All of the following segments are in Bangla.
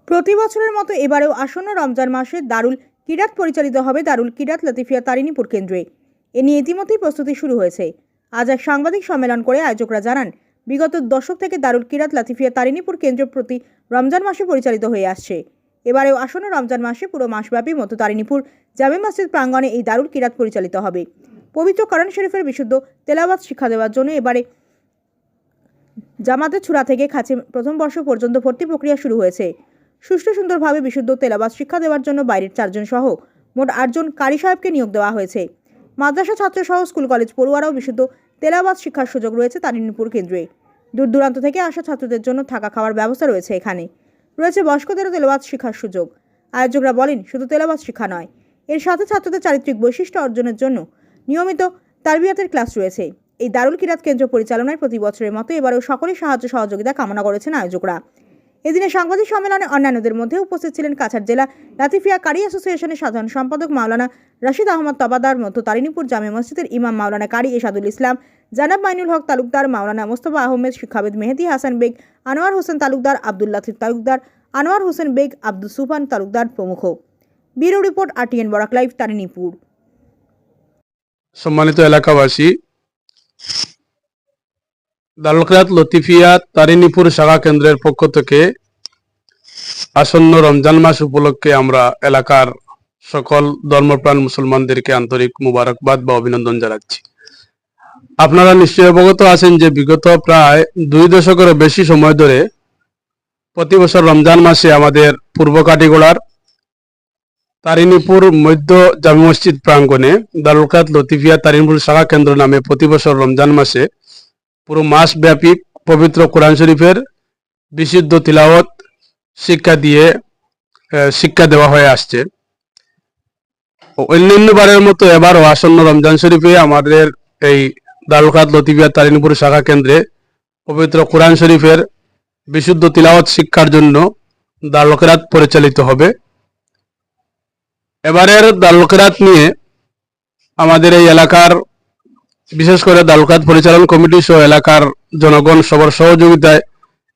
প্রতি বছরের মতো এবারেও আসন্ন রমজান মাসে দারুল কিরাত পরিচালিত হবে দারুল কিরাত লতিফিয়া তারিনীপুর কেন্দ্রে। এ নিয়ে ইতিমধ্যেই প্রস্তুতি শুরু হয়েছে। আজ এক সাংবাদিক সম্মেলন করে আয়োজকরা জানান, বিগত দশক থেকে দারুল কিরাত লতিফিয়া তারিনীপুর কেন্দ্র প্রতি রমজান মাসে পরিচালিত হয়ে আসছে। এবারেও আসন্ন রমজান মাসে পুরো মাসব্যাপী মধ্য তারিনীপুর জামে মসজিদ প্রাঙ্গণে এই দারুল কিরাত পরিচালিত হবে। পবিত্র কোরআন শরীফের বিশুদ্ধ তেলাওয়াত শিক্ষা দেওয়ার জন্য এবারে জামাতের ছুরা থেকে খাঁচে প্রথম বর্ষ পর্যন্ত ভর্তি প্রক্রিয়া শুরু হয়েছে। সুষ্ঠু সুন্দরভাবে বিশুদ্ধ তেলাওয়াত শিক্ষা দেওয়ার জন্য বাইরের 4 জন সহ মোট 8 জন কারি সাহেবকে নিয়োগ দেওয়া হয়েছে। মাদ্রাসা ছাত্র সহ স্কুল কলেজ পড়ুয়ারাও বিশুদ্ধ তেলাওয়াত শিক্ষার সুযোগ রয়েছে তারিনীপুর কেন্দ্রে। দূর দূরান্ত থেকে আসা ছাত্রদের জন্য থাকা খাওয়ার ব্যবস্থা রয়েছে। এখানে রয়েছে বয়স্কদেরও তেলাওয়াত শিক্ষার সুযোগ। আয়োজকরা বলেন, শুধু তেলাওয়াত শিক্ষা নয়, এর সাথে ছাত্রদের চারিত্রিক বৈশিষ্ট্য অর্জনের জন্য নিয়মিত তারবিয়াতের ক্লাস রয়েছে। এই দারুল কিরাত কেন্দ্র পরিচালনায় প্রতি বছরের মতো এবারেও সকলের সাহায্য সহযোগিতা কামনা করেছেন আয়োজকরা। এদিনে সাংবাদিক সম্মেলনে অন্যান্যদের মধ্যে উপস্থিত ছিলেন কাছাড় জেলা লাতিফিয়া কারি অ্যাসোসিয়েশনের সাধারণ সম্পাদক মাওলানা রশিদ আহমদ তবাদার, মধ্য তারিনীপুর জামে মসজিদের ইমাম মাওলানা কারি এশাদুল ইসলাম, জানাব মাইনুল হক তালুকদার, মাওলানা মোস্তফা আহমেদ, শিক্ষাবিদ মেহেদি হাসান বেগ, আনোয়ার হোসেন তালুকদার, আব্দুল লতিফ তালুকদার, আনোয়ার হোসেন বেগ, আব্দুল সুফান তালুকদার প্রমুখ। Bureau report, RTN Barak live, Tarinipur. সম্মানিত এলাকাবাসী, দারুল কিরাত লতিফিয়া তারিনীপুর শাখা কেন্দ্রের পক্ষ থেকে আসন্ন রমজান মাস উপলক্ষে আমরা এলাকার সকল ধর্মপ্রাণ মুসলমানদেরকে আন্তরিক মুবারকবাদ বা অভিনন্দন জানাচ্ছি। আপনারা নিশ্চয়ই অবগত আছেন যে বিগত প্রায় 2 দশকেরও বেশি সময় ধরে প্রতি বছর রমজান মাসে আমাদের পূর্ব কাটিগড়ার তারিনীপুর মধ্য জামে মসজিদ প্রাঙ্গণে দারুল কিরাত লতিফিয়া তারিনীপুর শাখা কেন্দ্র নামে প্রতি বছর রমজান মাসে পুরো মাস ব্যাপী পবিত্র কোরআন শরীফের বিশুদ্ধ তিলাওয়াত শিক্ষা দেওয়া হয়ে আসছে। অন্যান্যবারের মতো এবারও আসন্ন রমজান শরীফে আমাদের এই দারুল কিরাত লতিফিয়া তারিনীপুর শাখা কেন্দ্রে পবিত্র কোরআন শরীফের বিশুদ্ধ তিলাওয়াত শিক্ষার জন্য দারুল কিরাত পরিচালিত হবে। এবারের দারুল কিরাত নিয়ে আমাদের এই এলাকার, বিশেষ করে দারুল কিরাত পরিচালন কমিটি সহ এলাকার জনগণ সবার সহযোগিতায়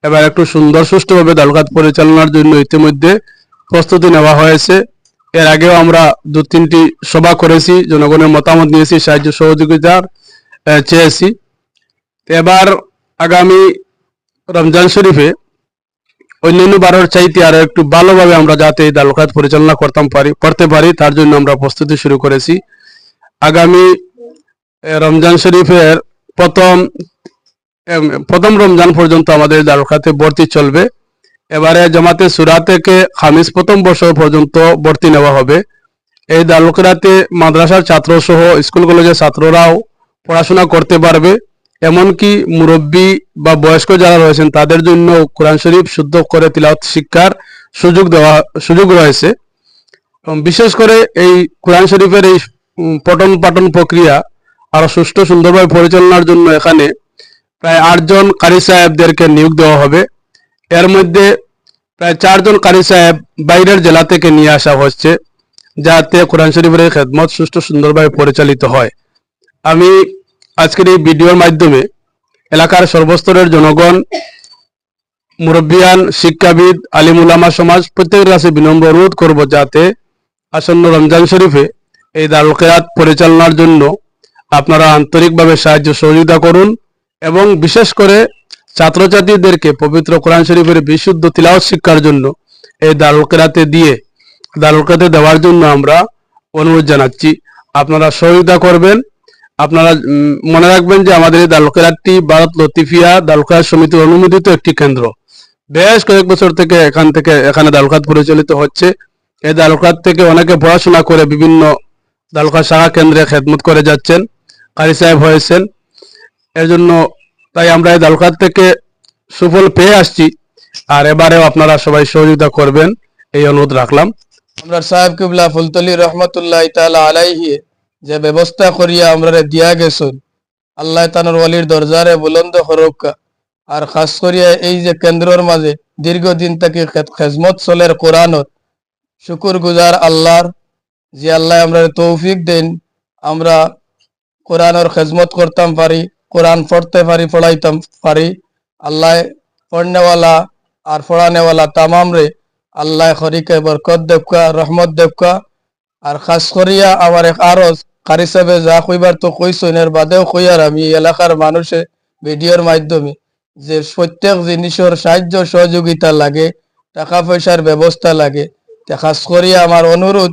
এবার একটু সুন্দর সুষ্ঠুভাবে দারুল কিরাত পরিচালনার জন্য ইতিমধ্যে প্রস্তুতি নেওয়া হয়েছে। এর আগেও আমরা 2-3টি সভা করেছি, জনগণের মতামত নিয়েছি, সাহায্য সহযোগিতার চেয়েছি। এবার আগামী রমজান শরীফে অন্যান্য বারের চাইতে আরো একটু ভালোভাবে আমরা যাতে এই দারুল কিরাত পরিচালনা করতে পারি তার জন্য আমরা প্রস্তুতি শুরু করেছি। আগামী রমজান শরীফের প্রথম রমজান পর্যন্ত আমাদের দারুল কিরাতে ভর্তি চলবে। এবারে জামাতে সূরা থেকে খামিস প্রথম বর্ষ পর্যন্ত ভর্তি নেওয়া হবে। এই দারুল কিরাতে মাদ্রাসার ছাত্র সহ স্কুল কলেজের ছাত্ররাও পড়াশোনা করতে পারবে। এমনকি মুরব্বী বা বয়স্ক যারা রয়েছেন তাদের জন্য কোরআন শরীফ শুদ্ধ করে তিলাওয়াত শিক্ষার সুযোগ রয়েছে। বিশেষ করে এই কোরআন শরীফের এই পঠন পাঠন প্রক্রিয়া আরো সুষ্ঠু সুন্দরভাবে পরিচালনার জন্য এখানে প্রায় 8 জন কারি সাহেবদেরকে নিয়োগ দেওয়া হবে। এর মধ্যে প্রায় 4 জন কারি সাহেব বাইরের জেলা থেকে নিয়ে আসা হচ্ছে, যাতে কোরআন শরীফের খেদমত সুষ্ঠু সুন্দরভাবে পরিচালিত হয়। আমি আজকের এই ভিডিওর মাধ্যমে এলাকার সর্বস্তরের জনগণ, মুরব্বিয়ান, শিক্ষাবিদ, আলিম উলামা সমাজ প্রত্যেকের কাছে বিনম্র অনুরোধ করব যাতে আসন্ন রমজান শরীফে এই দারুল কিরাত পরিচালনার জন্য আপনারা আন্তরিকভাবে সাহায্য সহযোগিতা করুন এবং বিশেষ করে ছাত্রছাত্রীদেরকে পবিত্র কোরআন শরীফের বিশুদ্ধ তিলাওয়াত শিক্ষার জন্য এই দারুল কিরাতে দেওয়ার জন্য আমরা অনুরোধ জানাচ্ছি। আপনারা সহযোগিতা করবেন। আপনারা মনে রাখবেন যে আমাদের এই দারুল কিরাতটি ভারত লতিফিয়া দারুল কিরাত সমিতির অনুমোদিত একটি কেন্দ্র। বেশ কয়েক বছর থেকে এখানে দারুল কিরাত পরিচালিত হচ্ছে। এই দারুল কিরাত থেকে অনেকে পড়াশোনা করে বিভিন্ন দারুল কিরাত শাখা কেন্দ্রে খেদমত করে যাচ্ছেন, কারি সাহেব হয়েছেন। এর জন্য তাই আমরা এই দারুল কিরাত থেকে সুফল পেয়ে আসছি। আর এবারেও আপনারা সবাই সহযোগিতা করবেন এই অনুরোধ রাখলাম। আমরা সাহেব কিবলা ফুলতলি রহমতুল্লাহ তাআলা আলাইহি যে ব্যবস্থা করিয়া আমরা দিয়া গেছেন, আল্লাহ তাআলার ওয়ালির দরজারে বুলন্দ হরক্কা। আর খাস করিয়া এই যে কেন্দ্রের মাঝে দীর্ঘদিন থেকে খেজমত চলের কোরআনত শুকুর গুজার আল্লাহর, যে আল্লাহ আমরা তৌফিক দেন আমরা কোরআনের খেজমত করতাম পারি, কোরআন পড়তে পারি, পড়াইতাম পারি। আল্লাহ পড়নেওয়ালা আর পড়ানেওয়ালা তামাম রে আল্লাহ খরিকে বরকত দেবকা, রহমত দেবকা। আর খাস করিয়া আমার এক আরজ কারি সাহেবে যা কইবার তো কইছেন, এর বাদেও কইয়ার আমি এলাকার মানুষে ভিডিওর মাধ্যমে যে প্রত্যেক জিনিসের সাহায্য সহযোগিতা লাগে, টাকা পয়সার ব্যবস্থা লাগে, তে খাস করিয়া আমার অনুরোধ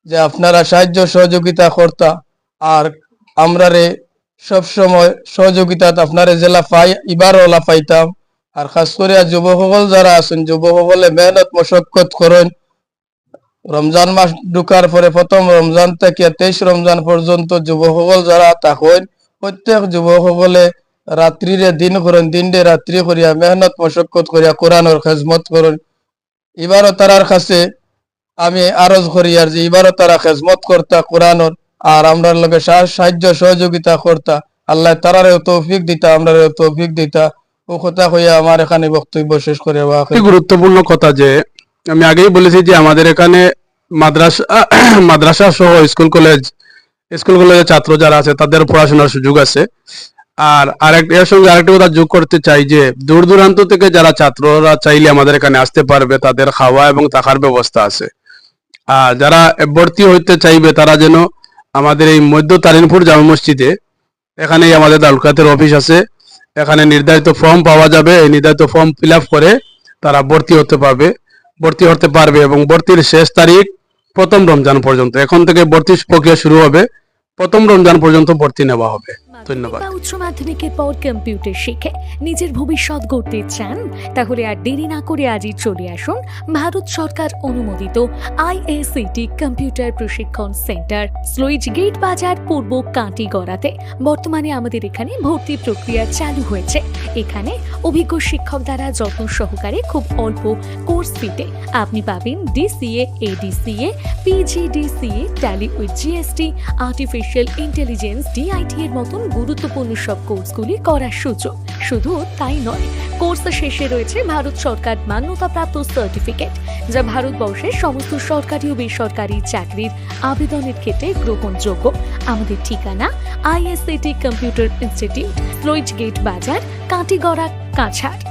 যে আপনারা সাহায্য সহযোগিতা করতা। আর আমরারে সবসময় সহযোগিতা আপনারে জেলা পাই এবারও লাফাইতাম। আর খাস করিয়া যুবকসকল যারা আছেন, যুবকসকলে মেহনত মশক্কত করেন। রমজান মাস ঢুকার পরে প্রথম রমজান থেকে 23 রমজান পর্যন্ত যুবকসকল যারা থাকেন, প্রত্যেক যুবকসকলে রাত্রিরে দিন করেন, দিনডে রাত্রি করিয়া মেহনত মশক্কত করিয়া কোরআনের খেজমত করেন। এবারও তারার কাছে আমি আরজ করি আর যে এবারও তারা খেজমত করতা কোরআনের, আর আমরা লগে সাহায্য সহযোগিতা করতা। আল্লাহ তারারেও তৌফিক দিতা, আমরারেও তৌফিক দিতা। ও কথা কইয়া আমার এখানে বক্তব্য শেষ করে একটি গুরুত্বপূর্ণ কথা যে আমি আগেই বলেছি যে আমাদের এখানে মাদ্রাসা সহ স্কুল কলেজের ছাত্র যারা আছে তাদের পড়াশোনার সুযোগ আছে। আর এর সঙ্গে আরেকটা কথা যোগ করতে চাই যে দূর দূরান্ত থেকে যারা ছাত্ররা চাইলে আমাদের এখানে আসতে পারবে, তাদের খাওয়া এবং থাকার ব্যবস্থা আছে। আর যারা ভর্তি হইতে চাইবে তারা যেন আমাদের এই মধ্য তারিনপুর জামা মসজিদে, এখানেই আমাদের দারুল অফিস আছে, এখানে নির্ধারিত ফর্ম পাওয়া যাবে। এই নির্ধারিত ফর্ম ফিল আপ করে তারা ভর্তি হতে পারবে এবং ভর্তির শেষ তারিখ 1ম রমজান পর্যন্ত। এখন থেকে ভর্তির প্রক্রিয়া শুরু হবে, 1ম রমজান পর্যন্ত ভর্তি নেওয়া হবে। ধন্যবাদ। উচ্চ মাধ্যমিকের পর কম্পিউটার শিখে নিজের ভবিষ্যৎ গড়তে চান? তাহলে আর দেরি না করে আজই চলে আসুন ভারত সরকার অনুমোদিত আইএসসিটি কম্পিউটার প্রশিক্ষণ সেন্টার, স্লুইজ গেট বাজার, পূর্ব কাঁটিগড়াতে। বর্তমানে আমাদের এখানে ভর্তি প্রক্রিয়া চালু হয়েছে। এখানে অভিজ্ঞ শিক্ষক দ্বারা যত্ন সহকারে খুব অল্প কোর্স ফিতে আপনি পাবেন DCA, ADCA, PGDCA, tally with GST, artificial intelligence, DIT এর মতন গুরুত্বপূর্ণ সব কোর্সগুলি করার সুযোগ। শুধু তাই নয়, কোর্স শেষে রয়েছে ভারত সরকার মান্যতাপ্রাপ্ত সার্টিফিকেট, যা ভারতবর্ষের সমস্ত সরকারি ও বেসরকারি চাকরির আবেদনের ক্ষেত্রে গ্রহণযোগ্য। আমাদের ঠিকানা আইএসসিটি কম্পিউটার ইনস্টিটিউট, স্লুইজ গেট বাজার, কাঁটিগড়া, কাছাড়।